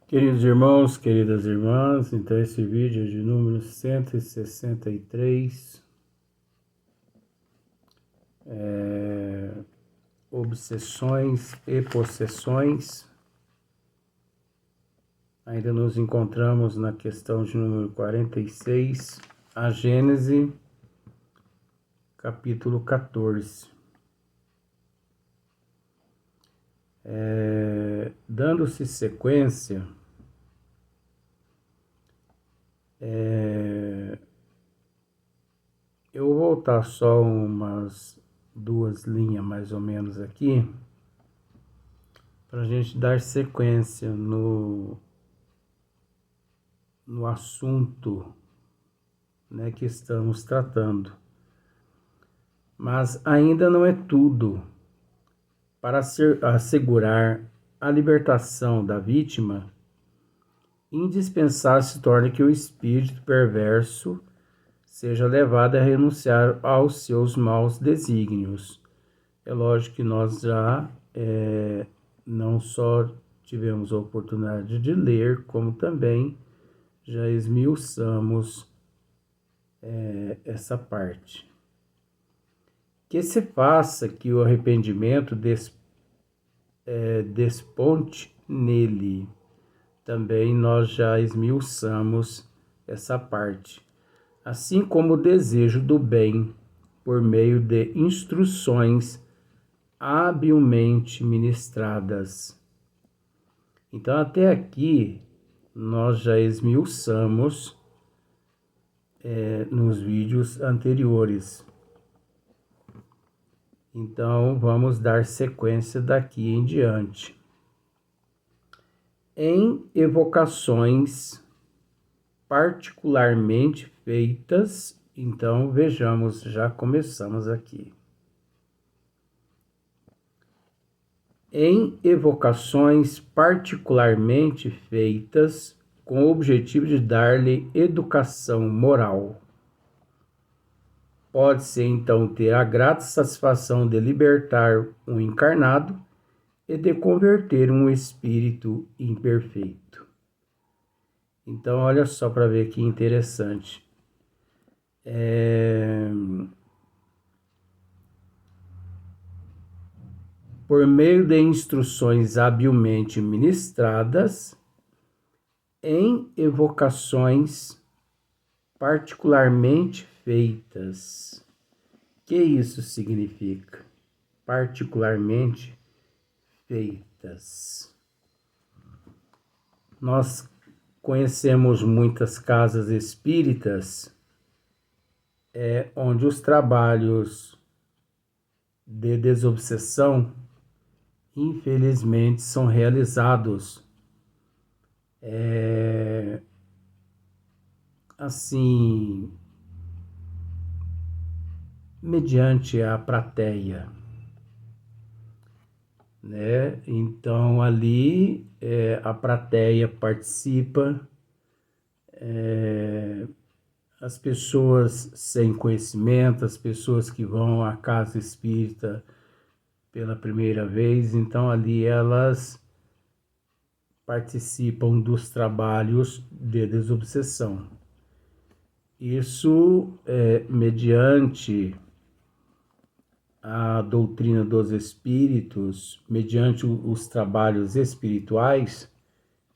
Queridos irmãos, queridas irmãs, então esse vídeo é de número 163, Obsessões e Possessões. Ainda nos encontramos na questão de número 46, a Gênese, capítulo 14. Dando-se sequência, eu vou voltar só umas 2 linhas mais ou menos aqui, para a gente dar sequência no assunto, né, que estamos tratando. Mas ainda não é tudo. Para assegurar a libertação da vítima, indispensável se torna que o espírito perverso seja levado a renunciar aos seus maus desígnios. É lógico que nós já não só tivemos a oportunidade de ler, como também já esmiuçamos essa parte. Que se faça que o arrependimento desponte nele. Também nós já esmiuçamos essa parte. Assim como o desejo do bem, por meio de instruções habilmente ministradas. Então, até aqui, nós já esmiuçamos nos vídeos anteriores. Então, vamos dar sequência daqui em diante. Em evocações particularmente feitas, então vejamos, já começamos aqui. Em evocações particularmente feitas com o objetivo de dar-lhe educação moral. Pode-se então ter a grata satisfação de libertar um encarnado e de converter um espírito imperfeito. Então, olha só para ver que interessante. Por meio de instruções habilmente ministradas, em evocações particularmente feitas. Que isso significa? Particularmente feitas. Nós conhecemos muitas casas espíritas onde os trabalhos de desobsessão, infelizmente, são realizados assim, mediante a plateia, né? Então ali a plateia participa, as pessoas sem conhecimento, as pessoas que vão à casa espírita pela primeira vez, então ali elas participam dos trabalhos de desobsessão. Isso mediante a doutrina dos espíritos, mediante os trabalhos espirituais,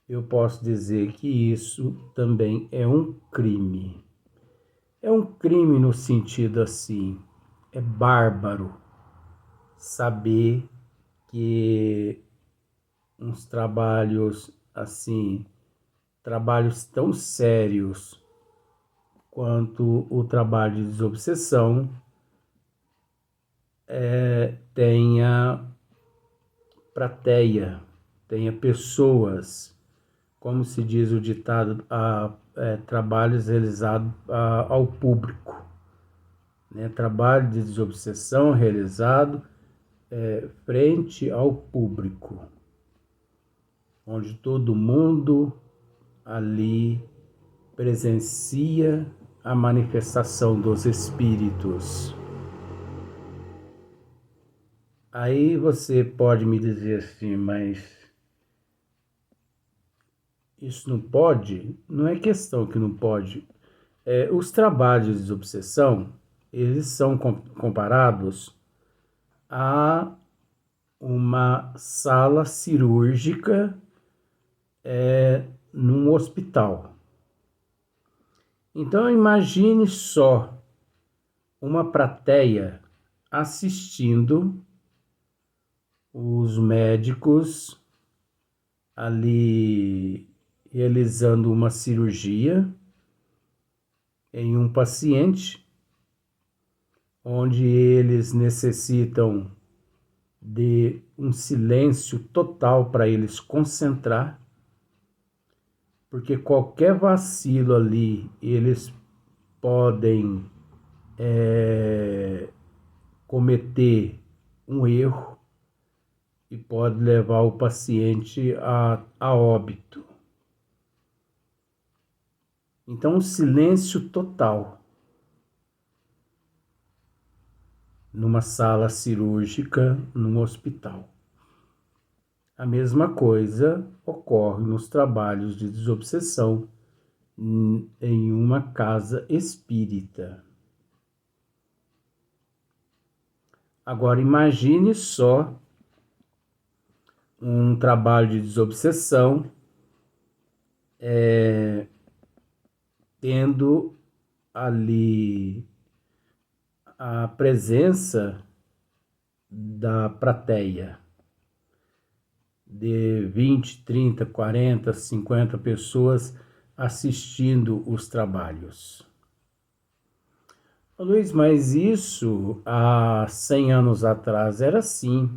eu posso dizer que isso também é um crime. É um crime no sentido assim, é bárbaro saber que uns trabalhos assim, trabalhos tão sérios quanto o trabalho de desobsessão tenha plateia, tenha pessoas, como se diz o ditado, trabalhos realizados ao público, né? Trabalho de desobsessão realizado frente ao público, onde todo mundo ali presencia a manifestação dos espíritos. Aí você pode me dizer assim, mas isso não pode, não é questão que não pode. Os trabalhos de desobsessão, eles são comparados a uma sala cirúrgica num hospital. Então imagine só uma plateia assistindo os médicos ali realizando uma cirurgia em um paciente, onde eles necessitam de um silêncio total para eles concentrar, porque qualquer vacilo ali eles podem cometer um erro e pode levar o paciente a óbito. Então, um silêncio total numa sala cirúrgica, num hospital. A mesma coisa ocorre nos trabalhos de desobsessão em uma casa espírita. Agora, imagine só um trabalho de desobsessão tendo ali a presença da plateia de 20, 30, 40, 50 pessoas assistindo os trabalhos. Luiz, mas isso há 100 anos atrás era assim.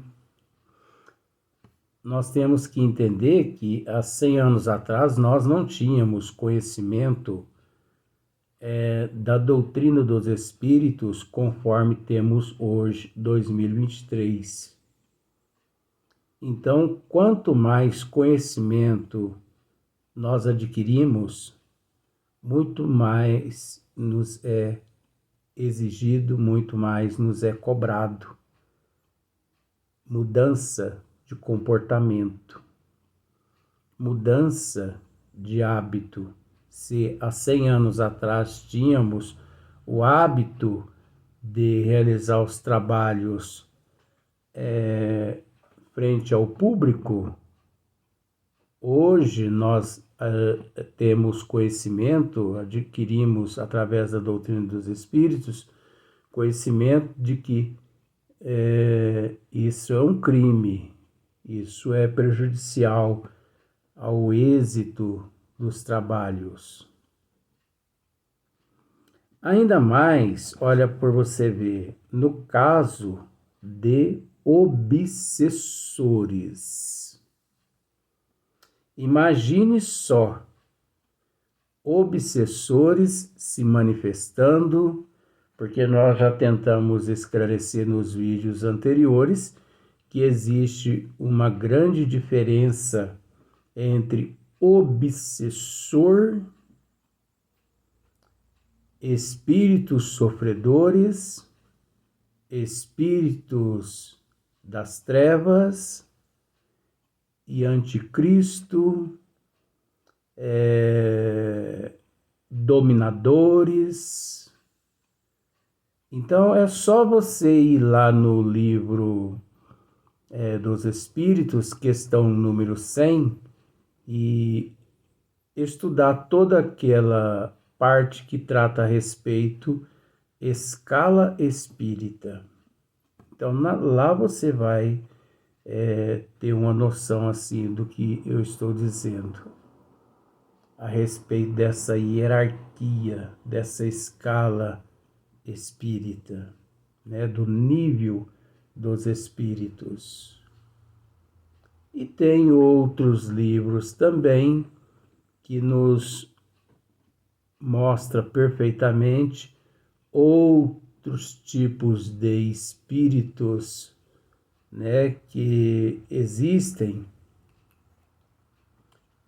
Nós temos que entender que há 100 anos atrás nós não tínhamos conhecimento da doutrina dos espíritos conforme temos hoje, 2023. Então, quanto mais conhecimento nós adquirimos, muito mais nos é exigido, muito mais nos é cobrado. Mudança de comportamento, mudança de hábito. Se há 100 anos atrás tínhamos o hábito de realizar os trabalhos frente ao público, hoje nós temos conhecimento, adquirimos através da doutrina dos espíritos, conhecimento de que isso é um crime, isso é prejudicial ao êxito dos trabalhos. Ainda mais, olha por você ver, no caso de obsessores. Imagine só, obsessores se manifestando, porque nós já tentamos esclarecer nos vídeos anteriores que existe uma grande diferença entre obsessor, espíritos sofredores, espíritos das trevas e anticristo, dominadores. Então é só você ir lá no livro dos Espíritos, questão número 100, e estudar toda aquela parte que trata a respeito escala espírita. Então lá você vai ter uma noção assim do que eu estou dizendo a respeito dessa hierarquia, dessa escala espírita, né, do nível dos espíritos. E tem outros livros também que nos mostra perfeitamente outros tipos de espíritos, né, que existem,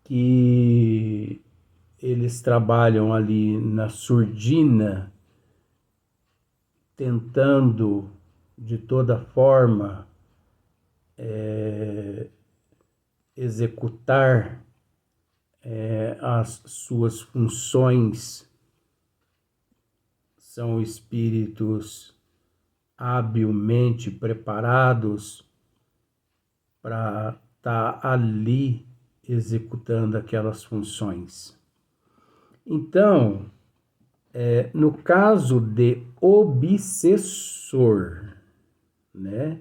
que eles trabalham ali na surdina, tentando de toda forma executar as suas funções, são espíritos habilmente preparados para estar ali executando aquelas funções. Então, no caso de obsessor, né?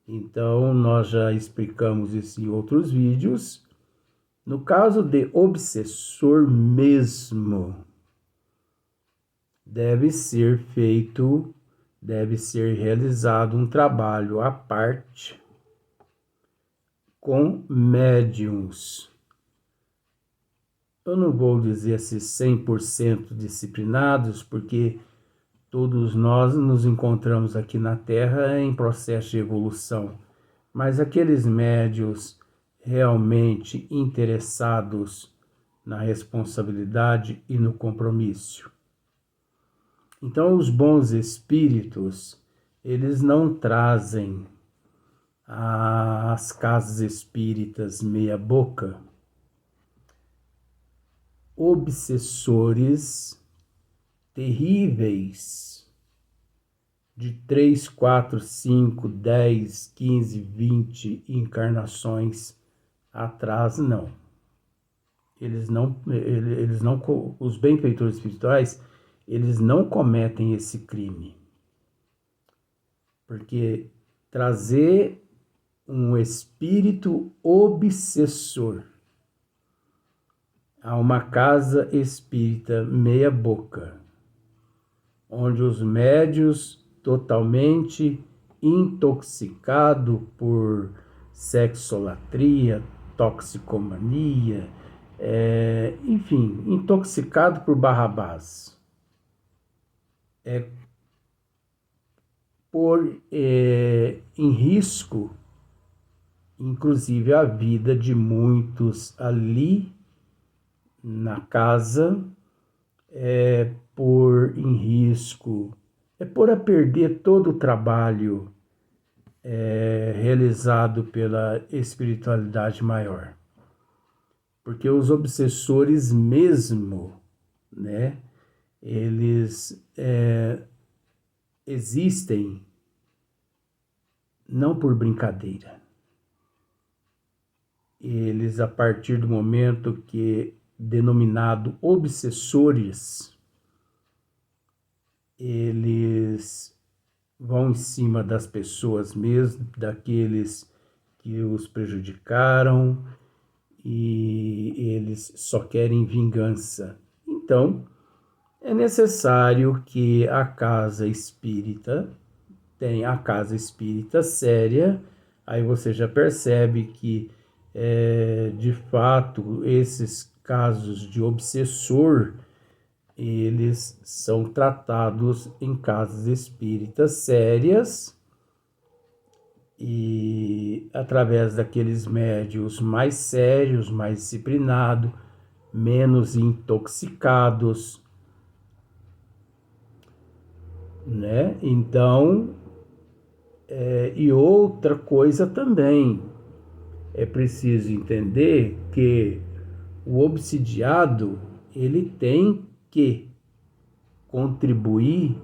Então, nós já explicamos isso em outros vídeos. No caso de obsessor mesmo, deve ser realizado um trabalho à parte com médiums. Eu não vou dizer se 100% disciplinados, porque todos nós nos encontramos aqui na Terra em processo de evolução, mas aqueles médios realmente interessados na responsabilidade e no compromisso. Então, os bons espíritos, eles não trazem às casas espíritas meia boca obsessores terríveis de 3, 4, 5, 10, 15, 20 encarnações atrás, não. Os benfeitores espirituais, eles não cometem esse crime. Porque trazer um espírito obsessor a uma casa espírita meia boca, onde os médios totalmente intoxicados por sexolatria, toxicomania, enfim, intoxicado por Barrabás, pôr em risco, inclusive, a vida de muitos ali na casa, pôr em risco, pôr a perder todo o trabalho realizado pela espiritualidade maior. Porque os obsessores mesmo, né, eles existem não por brincadeira. Eles, a partir do momento que denominado obsessores, eles vão em cima das pessoas mesmo, daqueles que os prejudicaram, e eles só querem vingança. Então, é necessário que a casa espírita tenha a casa espírita séria. Aí você já percebe que, de fato, esses casos de obsessor, eles são tratados em casas espíritas sérias, e através daqueles médios mais sérios, mais disciplinados, menos intoxicados, né? Então, e outra coisa também, é preciso entender que o obsidiado, ele tem que contribuir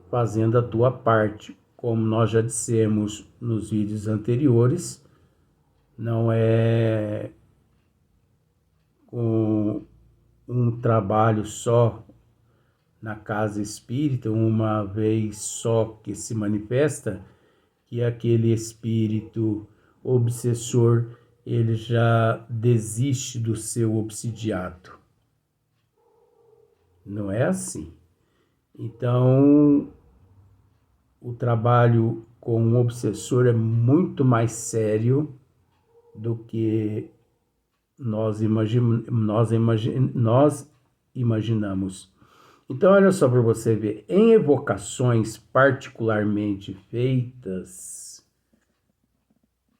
fazendo a tua parte. Como nós já dissemos nos vídeos anteriores, não é com um trabalho só na casa espírita, uma vez só que se manifesta, que aquele espírito obsessor, ele já desiste do seu obsidiado. Não é assim. Então, o trabalho com um obsessor é muito mais sério do que nós imaginamos. Então, olha só para você ver, em evocações particularmente feitas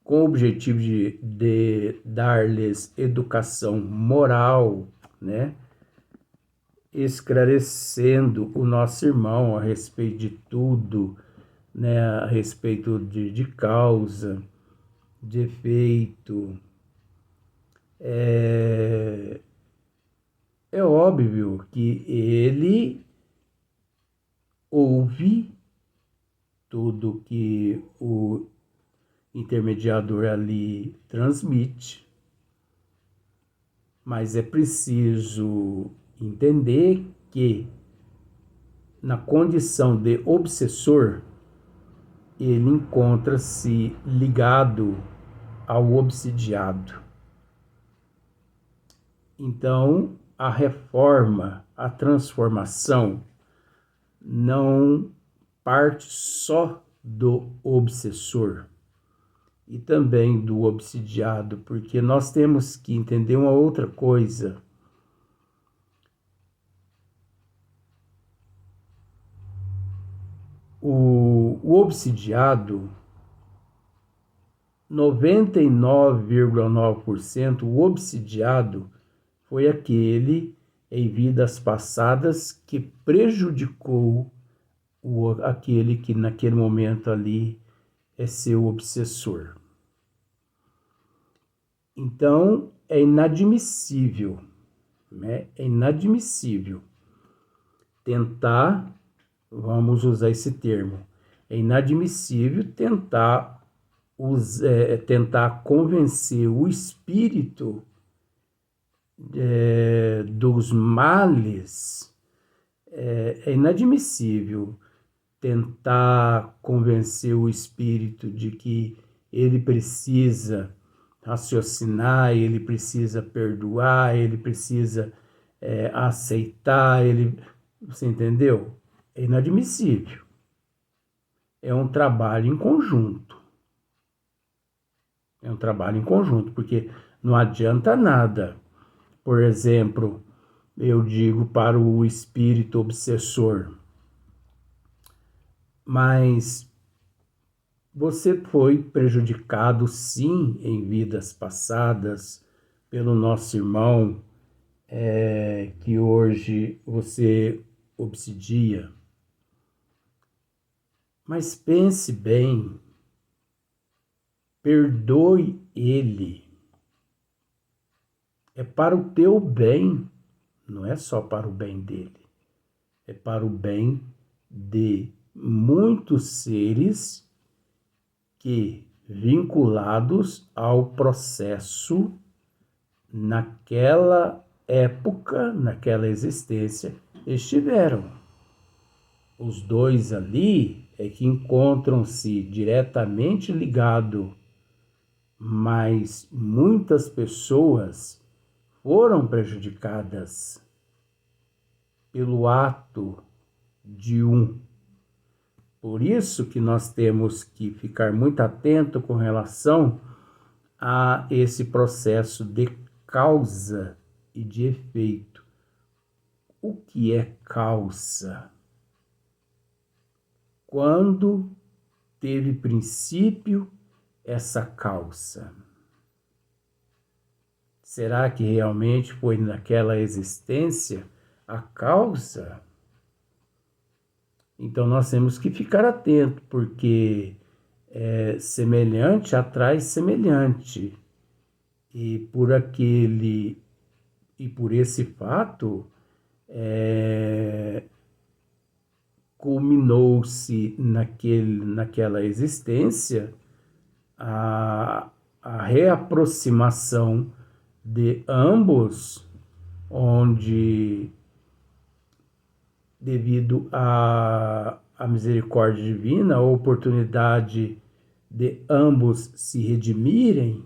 com o objetivo de dar-lhes educação moral, né? Esclarecendo o nosso irmão a respeito de tudo, né? A respeito de causa, de efeito, óbvio que ele ouve tudo que o intermediador ali transmite, mas é preciso entender que, na condição de obsessor, ele encontra-se ligado ao obsidiado. Então, a reforma, a transformação, não parte só do obsessor e também do obsidiado, porque nós temos que entender uma outra coisa. O obsidiado, 99,9%, o obsidiado foi aquele em vidas passadas que prejudicou aquele que naquele momento ali é seu obsessor. Então, é inadmissível, né? É inadmissível tentar, vamos usar esse termo, é inadmissível tentar convencer o espírito dos males. É inadmissível tentar convencer o espírito de que ele precisa raciocinar, ele precisa perdoar, ele precisa aceitar, você entendeu? É inadmissível. É um trabalho em conjunto. É um trabalho em conjunto, porque não adianta nada. Por exemplo, eu digo para o espírito obsessor, mas você foi prejudicado sim em vidas passadas pelo nosso irmão que hoje você obsidia. Mas pense bem, perdoe ele. É para o teu bem, não é só para o bem dele. É para o bem de muitos seres que, vinculados ao processo, naquela época, naquela existência, estiveram. Os dois ali é que encontram-se diretamente ligados, mas muitas pessoas foram prejudicadas pelo ato de um. Por isso que nós temos que ficar muito atento com relação a esse processo de causa e de efeito. O que é causa? Quando teve princípio essa causa? Será que realmente foi naquela existência a causa? Então nós temos que ficar atento, porque semelhante atrai semelhante. E por esse fato, culminou-se naquela existência a reaproximação de ambos, onde, devido à misericórdia divina, a oportunidade de ambos se redimirem,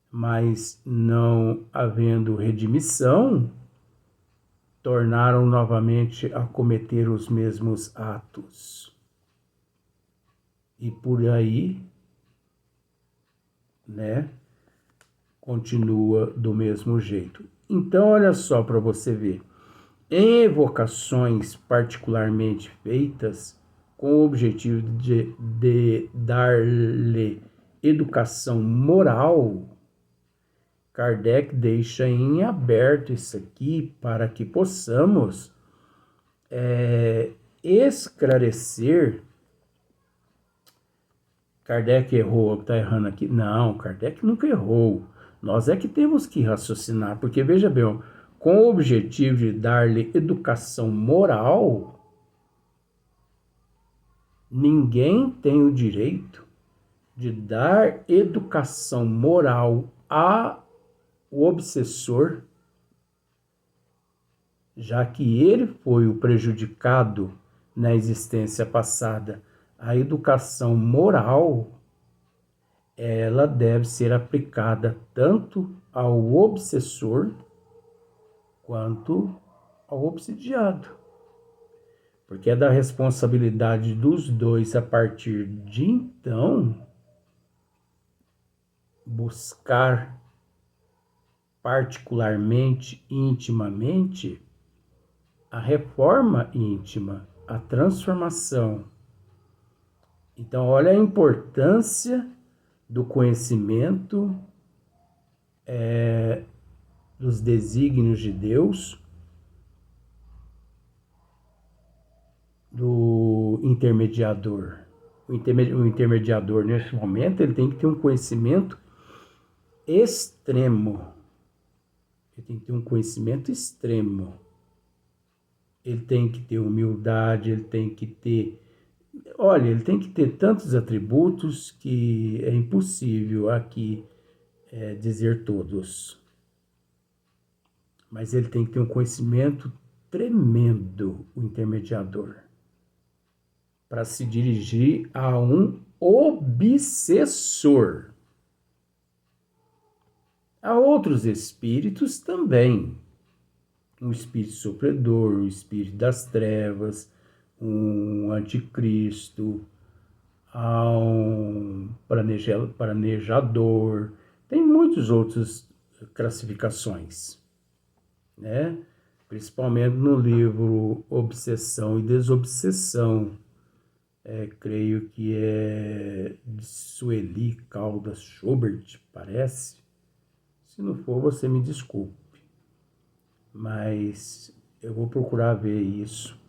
mas não havendo redimissão, tornaram novamente a cometer os mesmos atos. E por aí, né, continua do mesmo jeito. Então, olha só para você ver. Em evocações particularmente feitas com o objetivo de dar-lhe educação moral, Kardec deixa em aberto isso aqui para que possamos esclarecer. Kardec errou, está errando aqui? Não, Kardec nunca errou. Nós é que temos que raciocinar, porque veja bem, com o objetivo de dar-lhe educação moral, ninguém tem o direito de dar educação moral ao obsessor, já que ele foi o prejudicado na existência passada. A educação moral, ela deve ser aplicada tanto ao obsessor quanto ao obsidiado, porque é da responsabilidade dos dois, a partir de então, buscar particularmente, intimamente, a reforma íntima, a transformação. Então, olha a importância do conhecimento dos desígnios de Deus, do intermediador. O intermediador, nesse momento, ele tem que ter um conhecimento extremo. Ele tem que ter um conhecimento extremo. Ele tem que ter humildade, ele tem que ter... Olha, ele tem que ter tantos atributos que é impossível aqui dizer todos. Mas ele tem que ter um conhecimento tremendo, o intermediador, para se dirigir a um obsessor. Há outros espíritos também. Um espírito sofredor, um espírito das trevas, um anticristo, um planejador. Tem muitas outras classificações, né? Principalmente no livro Obsessão e Desobsessão. Creio que é de Sueli Caldas Schubert, parece. Se não for, você me desculpe. Mas eu vou procurar ver isso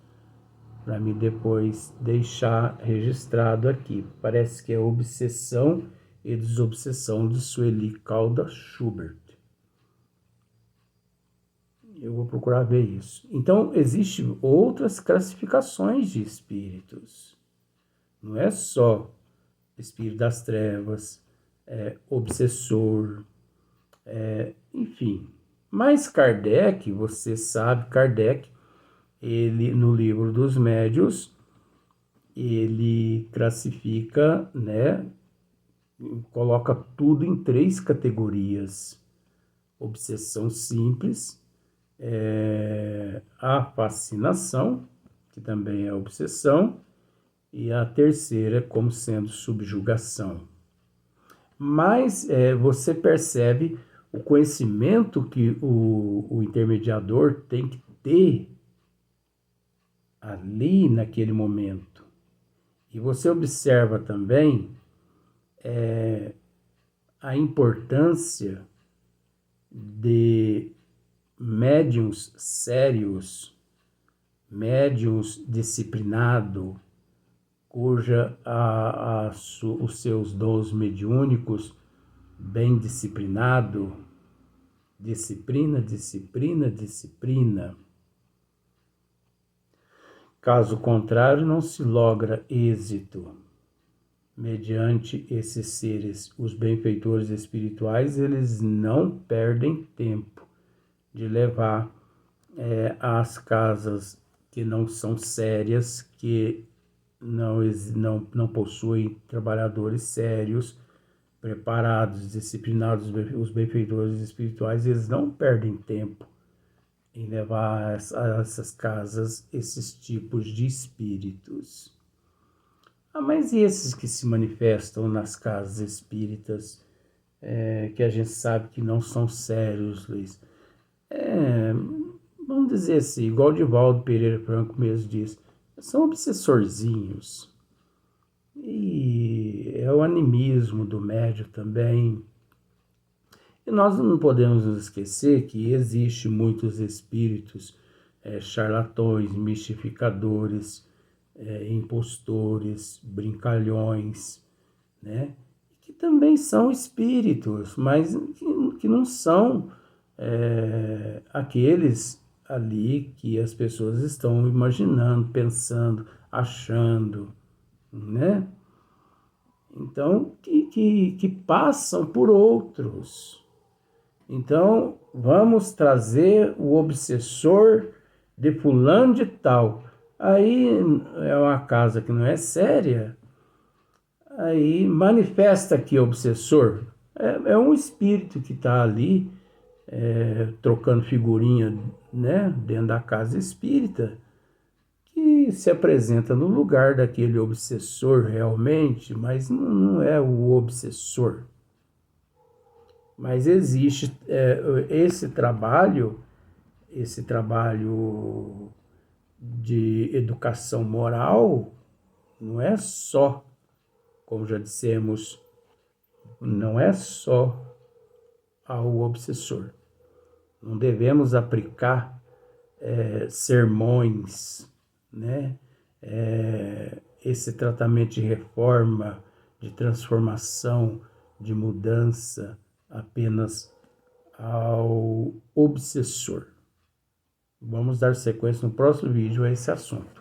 para mim depois deixar registrado aqui. Parece que é Obsessão e Desobsessão de Sueli Caldas Schubert. Eu vou procurar ver isso. Então, existem outras classificações de espíritos. Não é só espírito das trevas, obsessor, enfim. Mas Kardec, você sabe, Kardec, ele no livro dos médiuns, ele classifica, né, coloca tudo em 3 categorias. Obsessão simples, a fascinação, que também é obsessão, e a terceira como sendo subjugação. Mas você percebe o conhecimento que o intermediador tem que ter ali naquele momento. E você observa também a importância de médiuns sérios, médiuns disciplinados, os seus dons mediúnicos bem disciplinado, disciplina. Caso contrário, não se logra êxito. Mediante esses seres, os benfeitores espirituais, eles não perdem tempo de levar às casas que não são sérias, que não possuem trabalhadores sérios, preparados, disciplinados. Os benfeitores espirituais, eles não perdem tempo em levar a essas casas esses tipos de espíritos. Mas e esses que se manifestam nas casas espíritas, que a gente sabe que não são sérios, Luiz? Vamos dizer assim, igual Divaldo Pereira Franco mesmo diz, são obsessorzinhos. E é o animismo do médium também. E nós não podemos nos esquecer que existe muitos espíritos charlatões, mistificadores, impostores, brincalhões, né? Que também são espíritos, mas que não são aqueles ali que as pessoas estão imaginando, pensando, achando, né? Então, que passam por outros. Então, vamos trazer o obsessor de fulano de tal. Aí é uma casa que não é séria, aí manifesta que obsessor é um espírito que está ali trocando figurinha, né, dentro da casa espírita, que se apresenta no lugar daquele obsessor realmente, mas não é o obsessor. Mas existe esse trabalho de educação moral, não é só, como já dissemos, não é só ao obsessor. Não devemos aplicar sermões, né? Esse tratamento de reforma, de transformação, de mudança apenas ao obsessor. Vamos dar sequência no próximo vídeo a esse assunto.